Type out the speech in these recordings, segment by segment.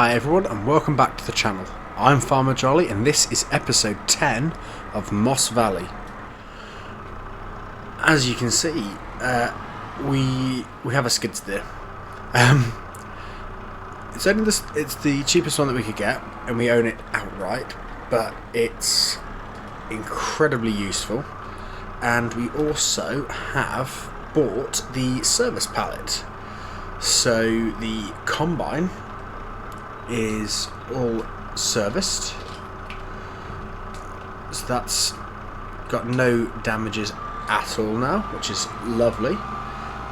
Hi everyone and welcome back to the channel. I'm Farmer Jolly and this is episode 10 of Moss Valley. As you can see, we have a skid steer. It's the cheapest one that we could get and we own it outright, but it's incredibly useful, and we also have bought the service pallet. So the combine is all serviced, so that's got no damages at all now, which is lovely.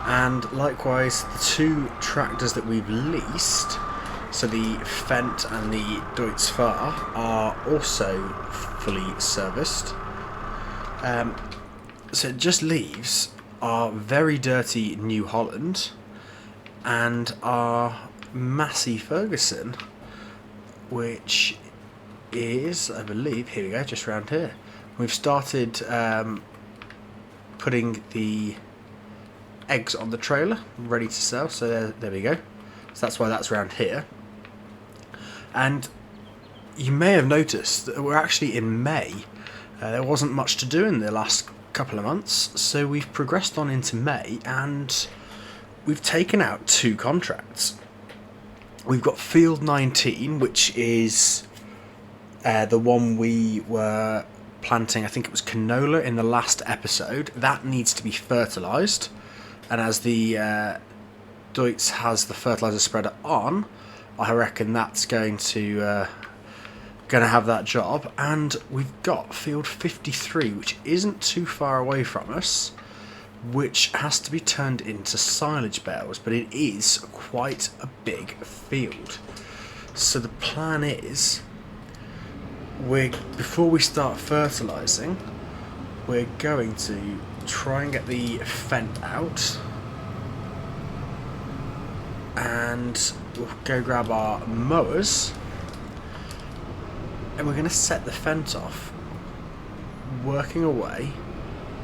And likewise the two tractors that we've leased, so the Fendt and the Deutz Fahr, are also fully serviced. So it just leaves our very dirty New Holland and our Massey Ferguson, which is, I believe, here we go, just around here. We've started putting the eggs on the trailer, ready to sell, so there we go. So that's why that's around here. And you may have noticed that we're actually in May. There wasn't much to do in the last couple of months, so we've progressed on into May and we've taken out two contracts. We've got Field 19, which is the one we were planting, I think it was canola in the last episode. That needs to be fertilised, and as the Deutz has the fertiliser spreader on, I reckon that's going to have that job. And we've got Field 53, which isn't too far away from us, which has to be turned into silage bales, but it is quite a big field. So the plan is, before we start fertilising, we're going to try and get the Fendt out, and we'll go grab our mowers, and we're going to set the Fendt off, working away,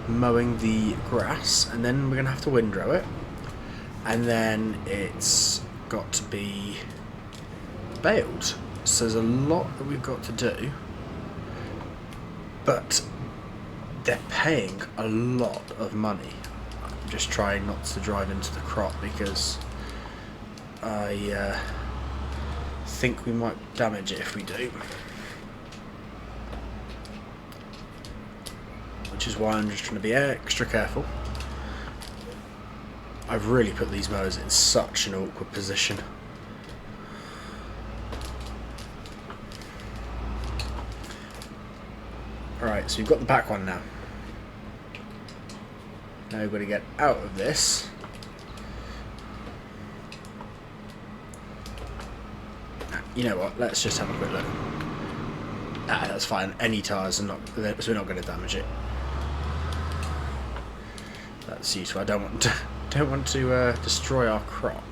mowing the grass, and then we're going to have to windrow it, and then it's got to be baled. So there's a lot that we've got to do, but they're paying a lot of money. I'm just trying not to drive into the crop because I think we might damage it if we do, which is why I'm just trying to be extra careful. I've really put these mowers in such an awkward position. Alright, so we've got the back one now. Now we've got to get out of this. You know what, let's just have a quick look. That's fine, any tyres are not, so we're not going to damage it. That's useful. I don't want to destroy our crop.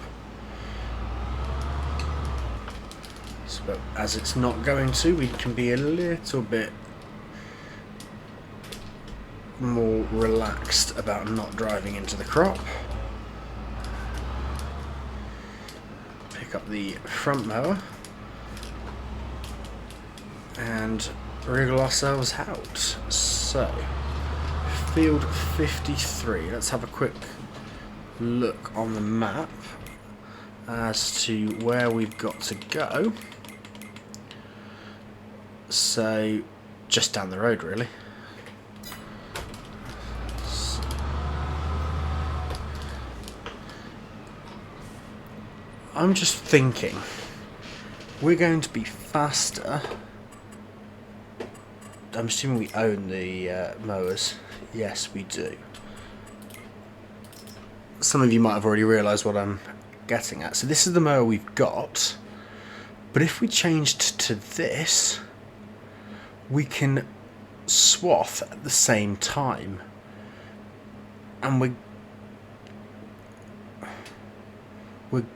So, but as it's not going to, we can be a little bit more relaxed about not driving into the crop. Pick up the front mower and wriggle ourselves out. So Field 53, let's have a quick look on the map as to where we've got to go. So just down the road really. I'm just thinking we're going to be faster. I'm assuming we own the mowers. Yes, we do. Some of you might have already realised what I'm getting at. So this is the mower we've got, but if we changed to this, we can swath at the same time, and we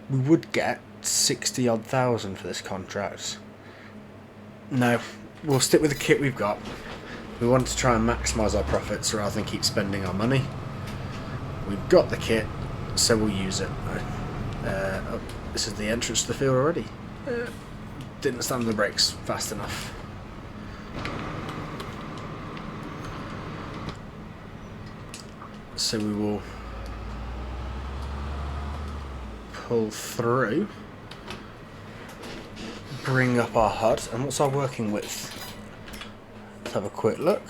would get 60 odd thousand for this contract. No, we'll stick with the kit we've got. We want to try and maximise our profits rather than keep spending our money. We've got the kit, so we'll use it. Oh, this is the entrance to the field already. didn't stand on the brakes fast enough. So we will pull through, bring up our HUD, and what's our working width? Let's have a quick look.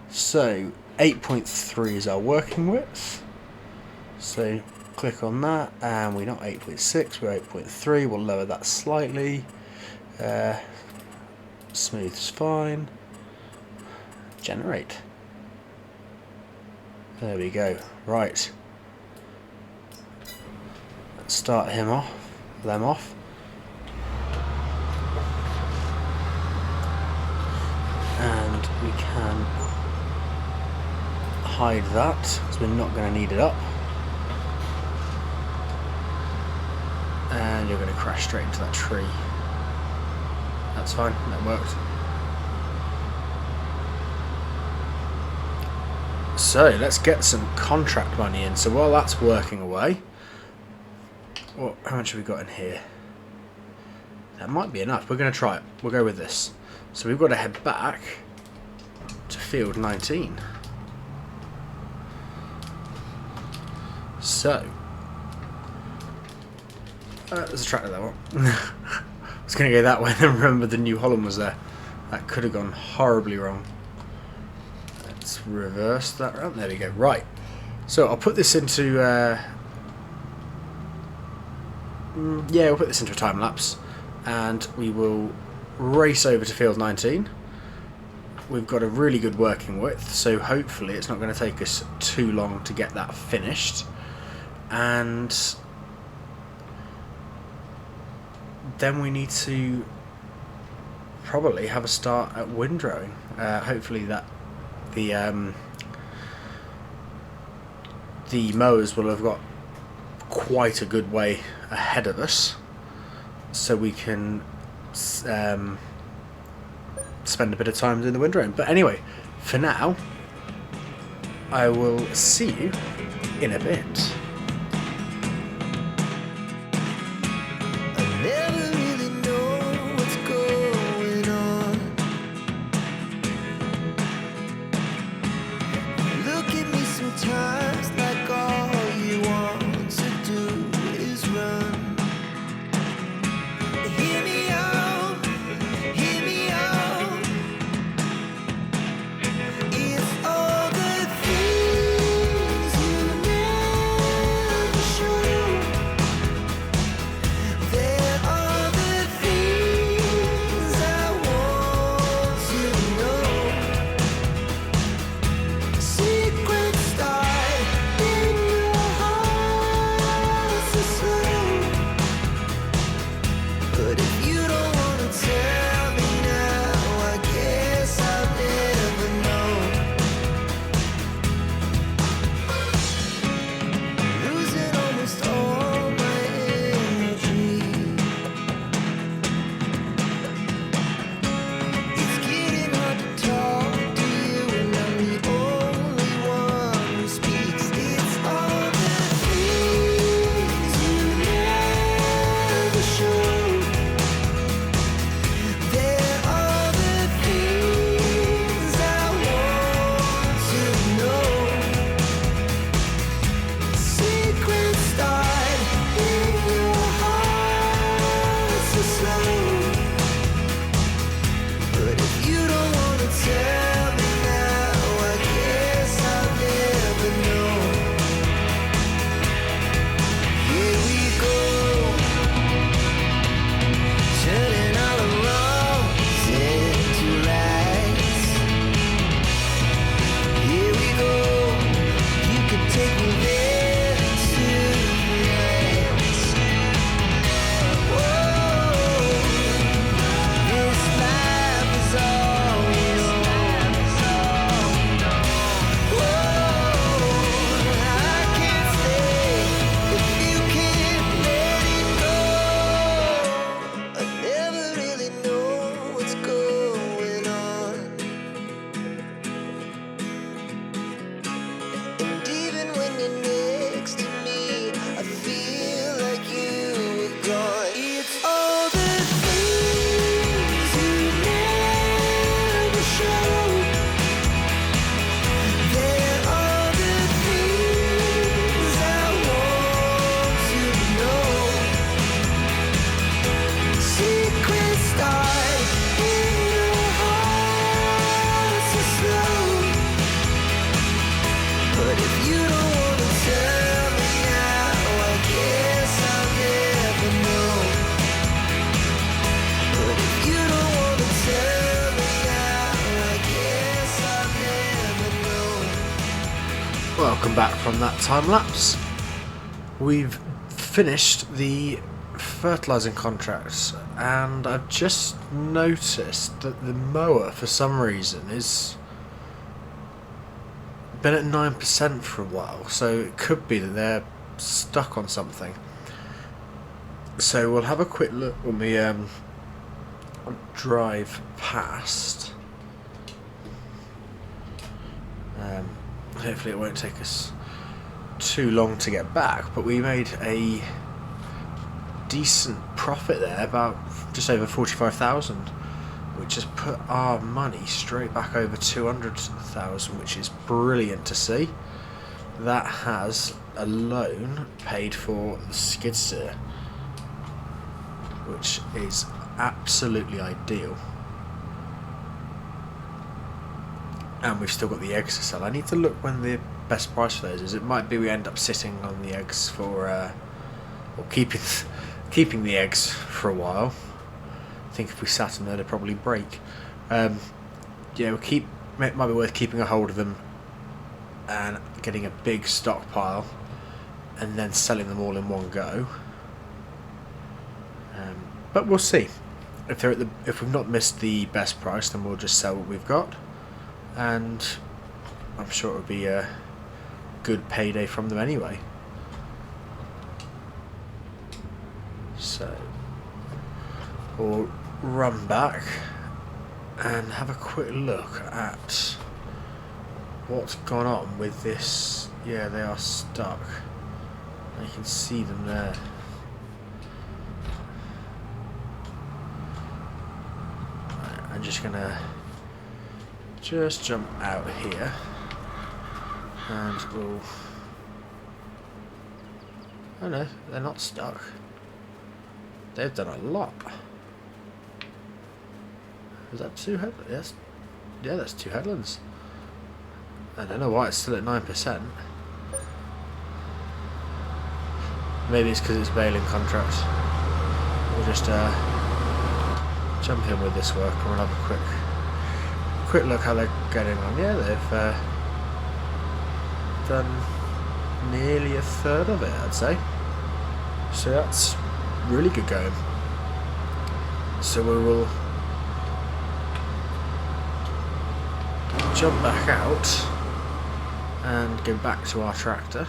So 8.3 is our working width. So click on that, and we're not 8.6, we're 8.3. We'll lower that slightly. Smooth is fine. Generate. There we go. Right. Let's start them off. And we can hide that because we're not going to need it up. And you're going to crash straight into that tree. That's fine, that worked. So let's get some contract money in. So while that's working away, how much have we got in here? That might be enough. We're going to try it. We'll go with this. So we've got to head back to field 19. So there's a tractor there. I was going to go that way and then remember the New Holland was there. That could have gone horribly wrong. Let's reverse that round. There we go. Right. So I'll put this into we'll put this into a time lapse, and we will race over to field 19. We've got a really good working width, so hopefully it's not going to take us too long to get that finished. And then we need to probably have a start at windrowing. Hopefully that the mowers will have got quite a good way ahead of us, so we can spend a bit of time doing the windrowing. But anyway, for now, I will see you in a bit. welcome back from that time lapse. We've finished the fertilising contracts, and I've just noticed that the mower for some reason is been at 9% for a while, so it could be that they're stuck on something. So we'll have a quick look when we drive past. Hopefully it won't take us too long to get back, but we made a decent profit there, about just over 45,000, which has put our money straight back over 200,000, which is brilliant to see. That has alone paid for the skid steer, which is absolutely ideal. And we've still got the eggs to sell. I need to look when the best price for those is. It might be we end up sitting on the eggs for, or keeping the eggs for a while. I think if we sat on there, they'd probably break. Yeah, it might be worth keeping a hold of them and getting a big stockpile, and then selling them all in one go. But we'll see. If we've not missed the best price, then we'll just sell what we've got. And I'm sure it'll be a good payday from them anyway. So we'll run back and have a quick look at what's gone on with this. Yeah, they are stuck. You can see them there. I'm just gonna jump out here, and we'll... Oh no, they're not stuck. They've done a lot. Is that two headlands? Yes. Yeah, that's two headlands. I don't know why it's still at 9%. Maybe it's because it's baling contract. We'll just jump in with this work, and we'll have a quick look how they're getting on. Yeah, they've done nearly a third of it, I'd say. So that's really good going. So we will jump back out and go back to our tractor.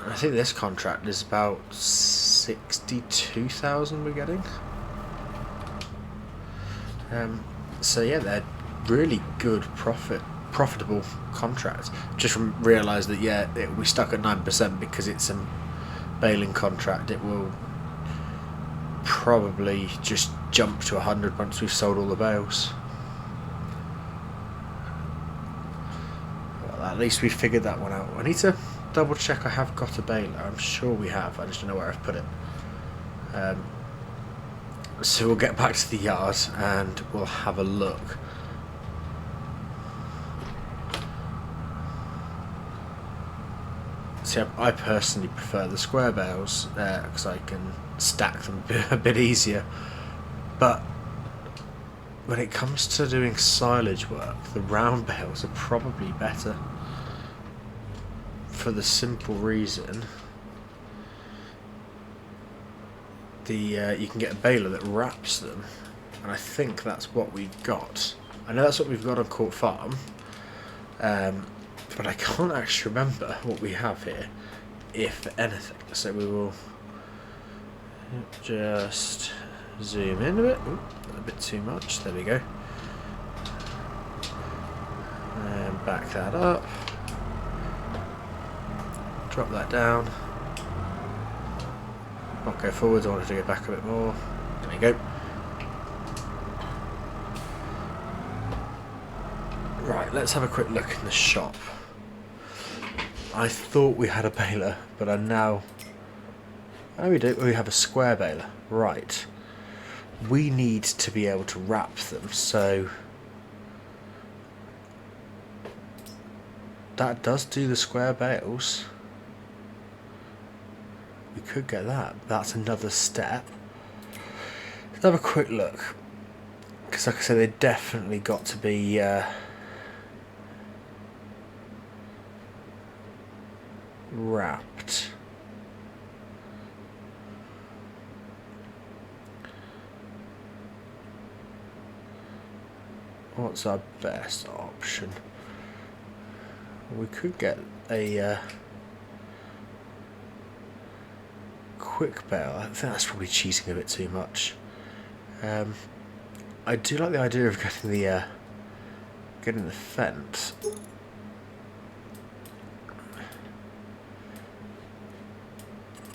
I think this contract is about 62,000 we're getting. So yeah, they're really good profitable contracts. Just realised that we stuck at 9% because it's a baling contract. It will probably just jump to 100 once we've sold all the bales. Well, at least we figured that one out. I need to double check I have got a baler. I'm sure we have. I just don't know where I've put it. So we'll get back to the yard and we'll have a look. See, I personally prefer the square bales because I can stack them a bit easier. But when it comes to doing silage work, the round bales are probably better. For the simple reason, you can get a baler that wraps them, and I think that's what we've got. I know that's what we've got on Court Farm, but I can't actually remember what we have here, if anything. So we will just zoom in a bit. Ooh, a bit too much. There we go. And back that up. Drop that down. Not go forwards, I wanted to go back a bit more. There we go. Right, let's have a quick look in the shop. I thought we had a baler, but I'm now... Oh, we do. We have a square baler. Right. We need to be able to wrap them, so... That does do the square bales. We could get that. That's another step. Let's have a quick look. Because like I said, they definitely got to be wrapped. What's our best option? We could get a quick bail. I think that's probably cheating a bit too much. I do like the idea of getting the fence.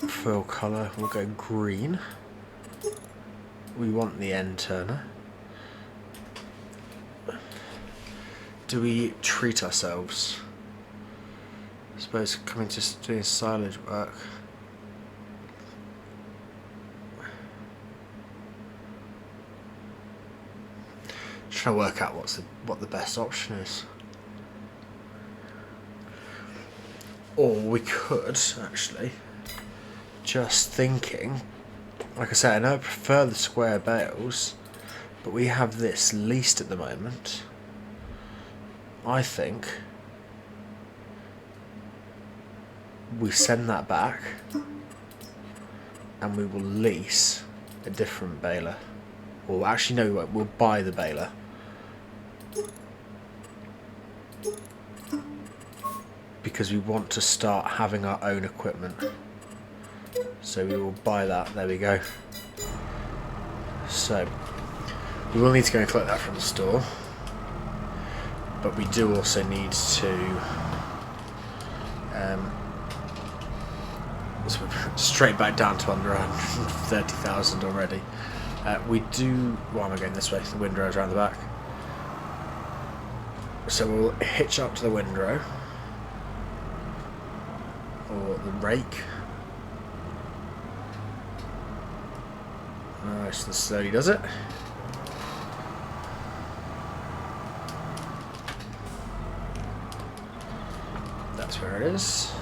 Fill colour, we'll go green. We want the end turner. Do we treat ourselves? I suppose coming to doing silage work. Trying to work out what the best option is. Or we could actually, just thinking, like I said, I know I prefer the square bales, but we have this leased at the moment. I think we send that back and we will lease a different baler. Or actually no, we won't. We'll buy the baler. Because we want to start having our own equipment. So we will buy that. There we go. So we will need to go and collect that from the store. But we do also need to so straight back down to under 130,000 already. We do... Why am I going this way? The windrow's around the back. So we'll hitch up to the windrow. Or the rake. Nice and slowly does it. That's where it is.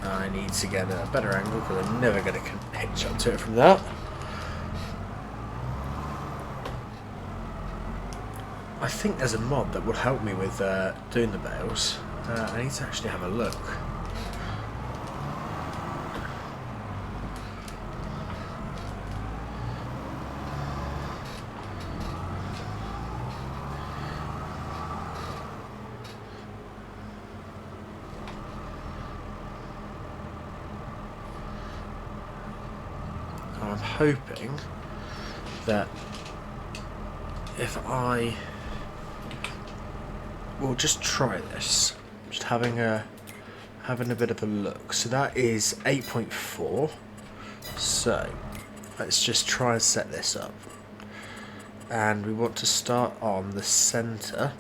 I need to get a better angle because I'm never going to hitch up to it from that. I think there's a mod that would help me with doing the bales. I need to actually have a look. I'm hoping that if I will just try this, just having a bit of a look. So that is 8.4. So let's just try and set this up, and we want to start on the center.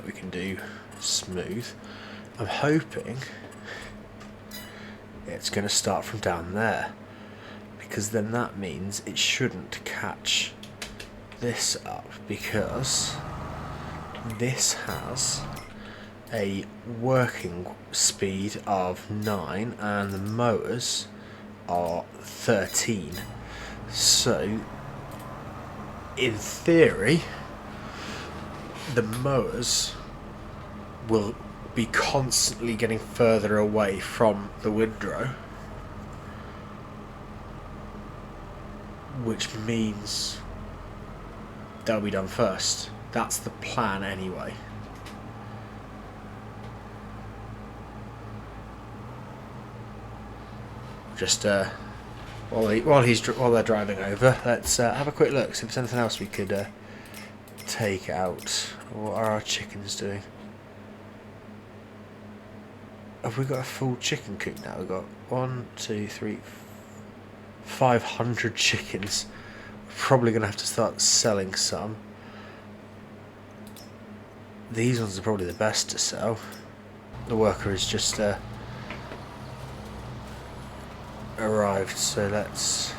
We can do smooth. I'm hoping it's going to start from down there, because then that means it shouldn't catch this up, because this has a working speed of 9 and the mowers are 13. So in theory the mowers will be constantly getting further away from the windrow, which means they'll be done first. That's the plan anyway. Just while they're driving over, let's have a quick look, see if there's anything else we could take out. What are our chickens doing? Have we got a full chicken coop now? We've got 1, 2, 3, 500 chickens. We're probably going to have to start selling some. These ones are probably the best to sell. The worker is just arrived, so let's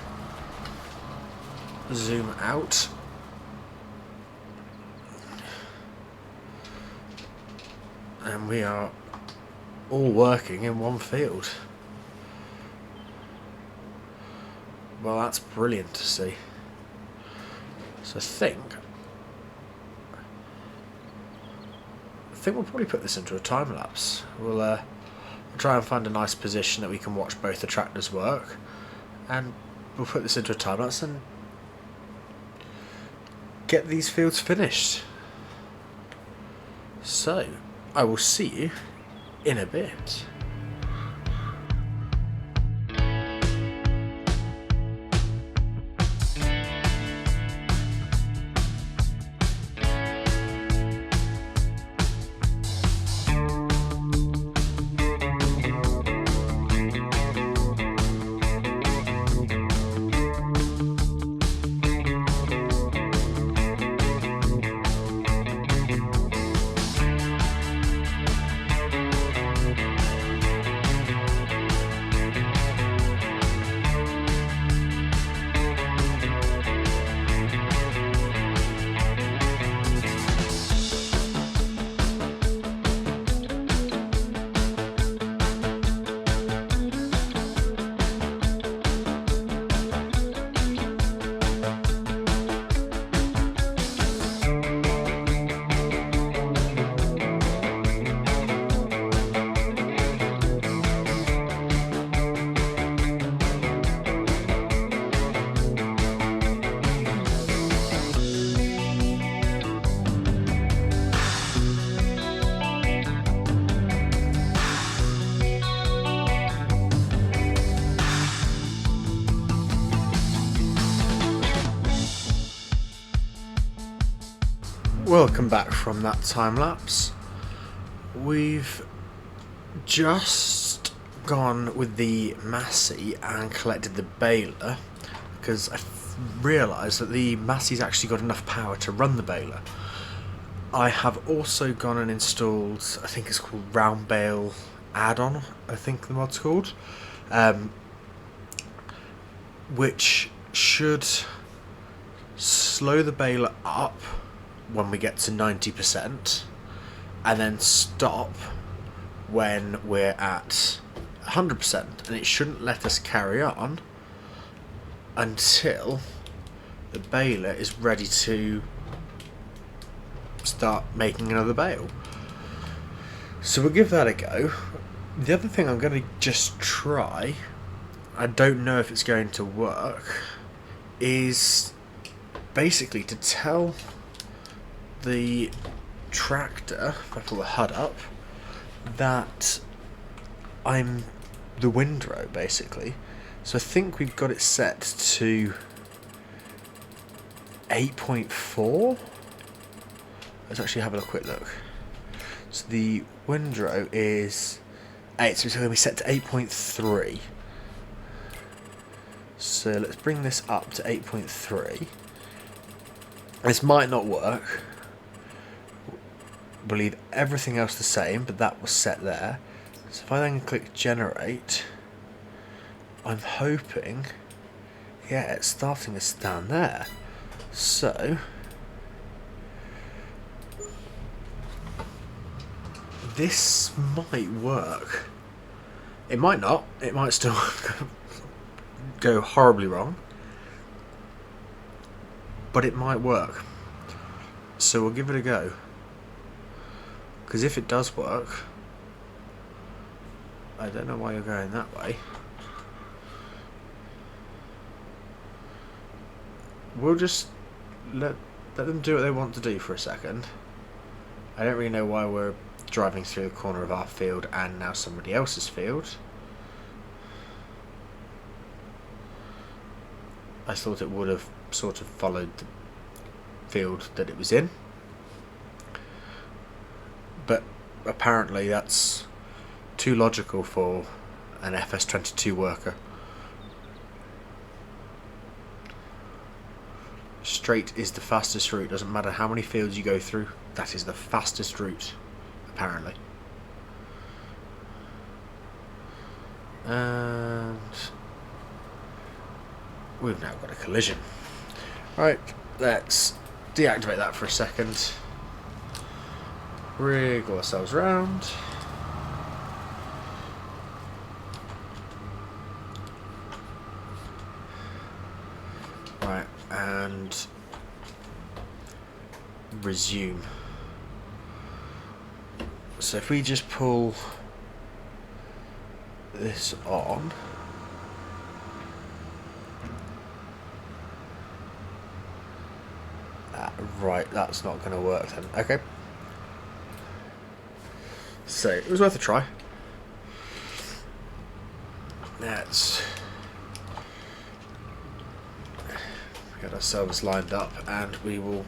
zoom out. And we are all working in one field. Well, that's brilliant to see. So I think think we'll probably put this into a time lapse. We'll try and find a nice position that we can watch both the tractors work, and we'll put this into a time lapse and get these fields finished. So, I will see you in a bit. Welcome back from that time lapse. We've just gone with the Massey and collected the baler because I realised that the Massey's actually got enough power to run the baler. I have also gone and installed, I think it's called Round Bale Add-on, I think the mod's called, which should slow the baler up when we get to 90% and then stop when we're at 100%, and it shouldn't let us carry on until the baler is ready to start making another bale. So we'll give that a go. The other thing I'm going to just try, I don't know if it's going to work, is basically to tell the tractor, if I pull the HUD up, that I'm the windrow basically. So I think we've got it set to 8.4. Let's actually have a quick look. So the windrow is 8, so it's going to be set to 8.3. So let's bring this up to 8.3. This might not work. We'll leave everything else the same, but that was set there. So if I then click generate, I'm hoping, yeah, it's starting to stand there. So this might work. It might not. It might still go horribly wrong, but it might work. So we'll give it a go. Because if it does work, I don't know why you're going that way. We'll just let them do what they want to do for a second. I don't really know why we're driving through the corner of our field and now somebody else's field. I thought it would have sort of followed the field that it was in. But apparently that's too logical for an FS22 worker. Straight is the fastest route. Doesn't matter how many fields you go through, that is the fastest route, apparently. And we've now got a collision. Right, let's deactivate that for a second. Wriggle ourselves round. Right, and So if we just pull this on, right, that's not going to work then. Okay. So it was worth a try. Let's get ourselves lined up, and we will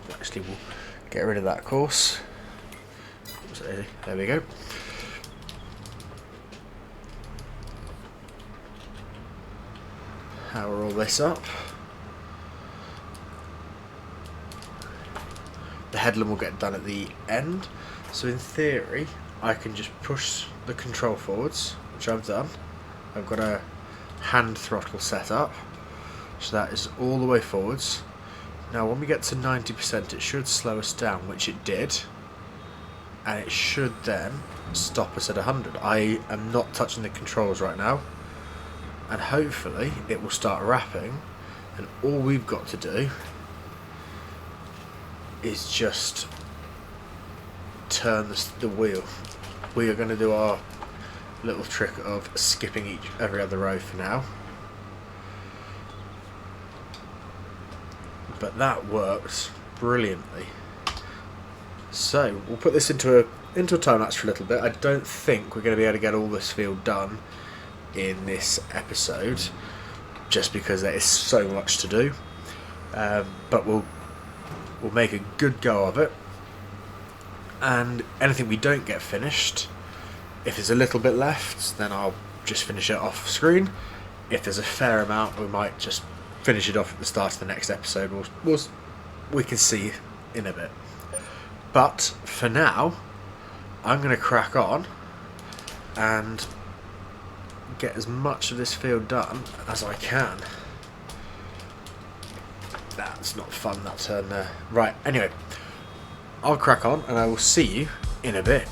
get rid of that course. So, there we go. Power all this up. The headland will get done at the end. So in theory, I can just push the control forwards, which I've done. I've got a hand throttle set up, so that is all the way forwards. Now when we get to 90%, it should slow us down, which it did, and it should then stop us at 100. I am not touching the controls right now, and hopefully it will start wrapping, and all we've got to do is just turn the wheel. We are going to do our little trick of skipping every other row for now, but that worked brilliantly. So we'll put this into a time lapse for a little bit. I don't think we're going to be able to get all this field done in this episode, just because there is so much to do, but we'll make a good go of it, and anything we don't get finished, if there's a little bit left, then I'll just finish it off screen. If there's a fair amount, we might just finish it off at the start of the next episode. We can see in a bit. But for now, I'm going to crack on and get as much of this field done as I can. That's not fun, that turn there. Right, anyway, I'll crack on and I will see you in a bit.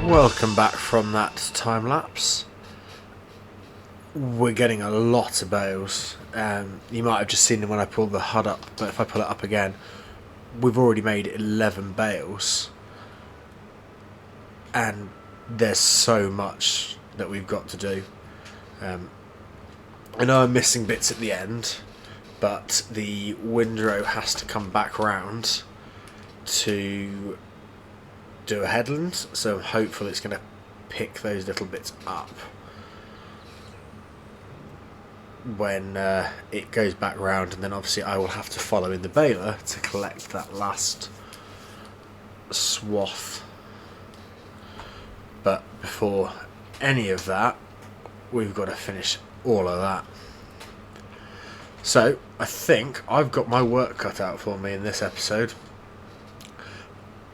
Welcome back from that time lapse. We're getting a lot of bales. You might have just seen them when I pulled the HUD up, but if I pull it up again, we've already made 11 bales, and there's so much that we've got to do. I know I'm missing bits at the end, but the windrow has to come back round to do a headland, so hopefully it's going to pick those little bits up when it goes back round, and then obviously I will have to follow in the baler to collect that last swath. But before any of that, we've got to finish all of that. So I think I've got my work cut out for me in this episode,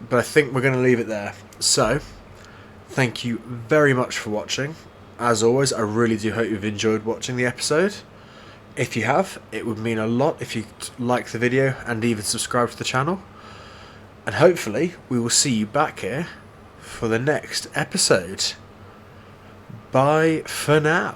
but I think we're going to leave it there. So thank you very much for watching. As always, I really do hope you've enjoyed watching the episode. If you have, it would mean a lot if you like the video and even subscribe to the channel. And hopefully we will see you back here for the next episode. Bye for now.